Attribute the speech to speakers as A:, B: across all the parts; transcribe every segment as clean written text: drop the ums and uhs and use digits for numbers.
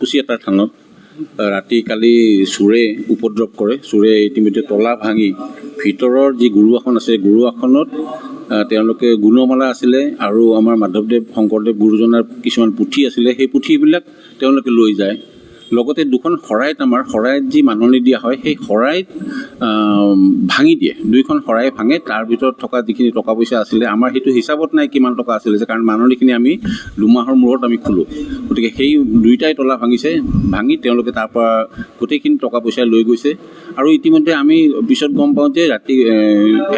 A: সাতকুচি এটা থানত ৰাতি কালি চোৰে উপদ্ৰৱ কৰে। চোৰে ইতিমধ্যে তলা ভাঙি ভিতৰৰ যি গুৰু আসন আছে গুৰু আসনত তেওঁলোকে গুণমালা আছিলে আৰু আমাৰ মাধৱদেৱ শংকৰদেৱ গুৰুজনাৰ কিছুমান পুথি আছিলে, সেই পুথিবিলাক তেওঁলোকে লৈ যায়। লগতে দুখন শৰাইত আমাৰ শৰাইত যি মাননি দিয়া হয় সেই শৰাইত ভাঙি দিয়ে, দুইখন শৰাই ভাঙে। তাৰ ভিতৰত থকা যিখিনি টকা পইচা আছিলে আমাৰ সেইটো হিচাপত নাই কিমান টকা আছিলে, কাৰণ মাননিখিনি আমি দুমাহৰ মূৰত আমি খোলোঁ। গতিকে সেই দুইটাই তলা ভাঙিছে, ভাঙি তেওঁলোকে তাৰ পৰা গোটেইখিনি টকা পইচা লৈ গৈছে। আৰু ইতিমধ্যে আমি পিছত গম পাওঁ যে ৰাতি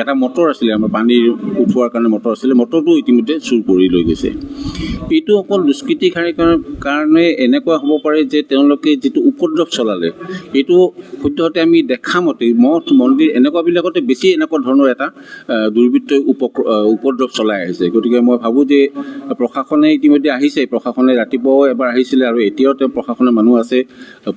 A: এটা মটৰ আছিলে, আমাৰ পানীৰ উঠোৱাৰ কাৰণে মটৰ আছিলে, মটৰটো ইতিমধ্যে চুৰ কৰি লৈ গৈছে। এইটো অকল দুষ্কৃতিকাৰীৰ কাৰণে এনেকুৱা হ'ব পাৰে যে তেওঁলোকে যিটো উপদ্ৰৱ চলালে এইটো সদ্যহতে আমি দেখা মতে মঠ মন্দিৰ এনেকুৱাবিলাকতে বেছি এনেকুৱা ধৰণৰ এটা দুৰ্বৃত্তই উপদ্ৰৱ চলাই আহিছে। গতিকে মই ভাবোঁ যে প্ৰশাসনে ইতিমধ্যে আহিছে, প্ৰশাসনে ৰাতিপুৱাও এবাৰ আহিছিলে আৰু এতিয়াও প্ৰশাসনৰ মানুহ আছে,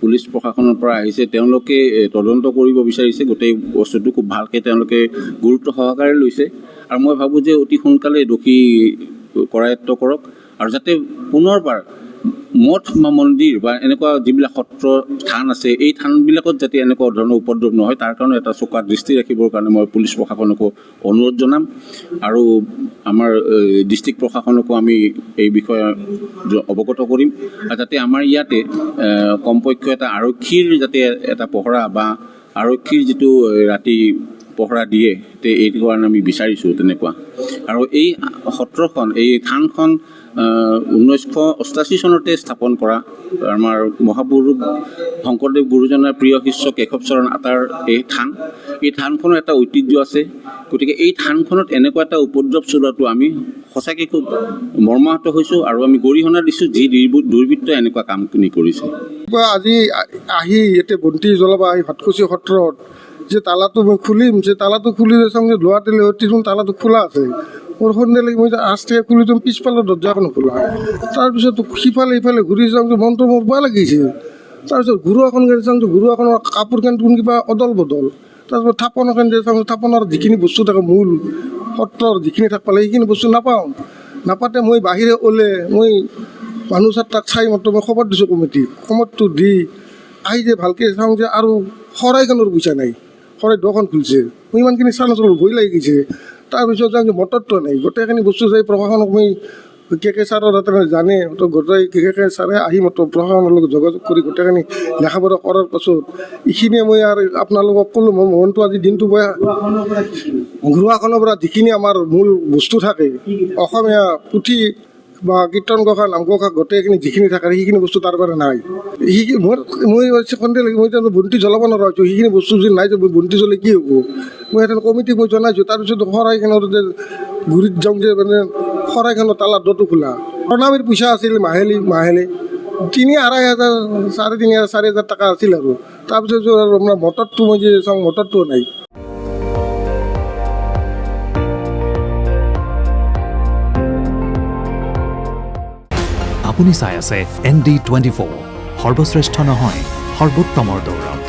A: পুলিচ প্ৰশাসনৰ পৰা আহিছে, তেওঁলোকে তদন্ত কৰিব বিচাৰিছে। গোটেই বস্তুটো খুব ভালকৈ তেওঁলোকে গুৰুত্ব সহকাৰে লৈছে আৰু মই ভাবোঁ যে অতি সোনকালে দোষী কৰায়ত্ব কৰক আৰু যাতে পুনৰবাৰ মঠ বা মন্দিৰ বা এনেকুৱা যিবিলাক সত্ৰ থান আছে এই থানবিলাকত যাতে এনেকুৱা ধৰণৰ উপদ্ৰৱ নহয় তাৰ কাৰণে এটা চোকা দৃষ্টি ৰাখিবৰ কাৰণে মই পুলিচ প্ৰশাসনকো অনুৰোধ জনাম আৰু আমাৰ ডিষ্ট্ৰিক্ট প্ৰশাসনকো আমি এই বিষয়ে অৱগত কৰিম আৰু যাতে আমাৰ ইয়াতে কমপক্ষে এটা আৰক্ষীৰ যাতে এটা পহৰা বা আৰক্ষীৰ যিটো ৰাতি পহৰা দিয়ে এইটো কাৰণে আমি বিচাৰিছোঁ তেনেকুৱা। আৰু এই সত্ৰখন এই থানখন 1988 চনতে স্থাপন কৰা আমাৰ মহাপুৰুষ শংকৰদেৱ গুৰুজনাৰ প্ৰিয় শিষ্য কেশৱ চৰণ আতাৰ এই থানখনৰ এটা ঐতিহ্য আছে। গতিকে এই থানখনত এনেকুৱা এটা উপদ্ৰৱ চলোৱাটো আমি সঁচাকৈ খুব মৰ্মাহত হৈছোঁ আৰু আমি গৰিহণা দিছোঁ যি দুৰ্বৃত্তই এনেকুৱা কামখিনি কৰিছে।
B: আজি আহি ইয়াতে বন্তি জ্বলাব আহি ভাতকুচি সত্ৰত যে তালাটো মই খুলিম, যে তালাটো খুলি চাওঁ যে লোৱা টিচোন তালাটো খোলা আছে। মোৰ সন্ধিয়া লাগি মই আস্থাকে খুলি দিওঁ, পিছফালৰ দৰ্জাখন খোলা। তাৰপিছত সিফালে ইফালে ঘূৰি চাওঁ যে মনটো মোৰ বেয়া লাগিছে। তাৰপিছত গুৰু আসন গাড়ী চাওঁ যে গুৰু আসনৰ কাপোৰখন কিবা অদল বদল। তাৰপিছত থাপন এখন যে চাওঁ থাপনৰ যিখিনি বস্তু থাকে মূল সত্ৰৰ যিখিনি থাকিব লাগে সেইখিনি বস্তু নাপাতে মই বাহিৰে ওলে মই মানুহ তাক চাই মতো মই খবৰ দিছোঁ কমিটিটো দি আহি যে ভালকৈ চাওঁ যে আৰু শৰাইখনৰ পইচা নাই, শৰাই দুখন খুলিছে। মই ইমানখিনি চা নাছিলোঁ, ভয় লাগি গৈছে। তাৰপিছত যাওঁ যে মটৰটো নাই, গোটেইখিনি বস্তু যাই প্ৰশাসনক মই কে ছাৰৰ তাতে জানে তো গোটেই কে ছাৰে আহি মতো প্ৰশাসনৰ লগত যোগাযোগ কৰি গোটেইখিনি লেখা পঢ়া কৰাৰ পাছত এইখিনিয়ে মই আৰু আপোনালোকক ক'লোঁ মোৰ মনটো আজি দিনটো বেয়া। গুৰুআসনৰ পৰা যিখিনি আমাৰ মূল বস্তু থাকে অসমীয়া পুথি বা কীৰ্তন ঘোষা নাম ঘোষা গোটেইখিনি যিখিনি থাকে সেইখিনি বস্তু তাৰ পৰা নাই। মই সন্ধিয়া লাগি মই বন্তি জ্বলাব নোৱাৰা হৈছোঁ, সেইখিনি বস্তু যদি নাই যে মই বন্তি জ্বলাই কি হ'ব। মই এটা কমিটি মই জনাইছোঁ। তাৰপিছত শৰাইখনৰ যে গুৰিত যাওঁ যে মানে শৰাইখনৰ তালাৰ দৰটো খোলা, প্ৰণামীৰ পইচা আছিল মাহিলী 3,500 4,500 টকা আছিল আৰু তাৰপিছত আপোনাৰ মটৰটো মই যে চাওঁ মটৰটোও নাই।
C: আপুনি চাই আছে ND24, সৰ্বশ্ৰেষ্ঠ নহয় সৰ্বোত্তমৰ দৌৰ।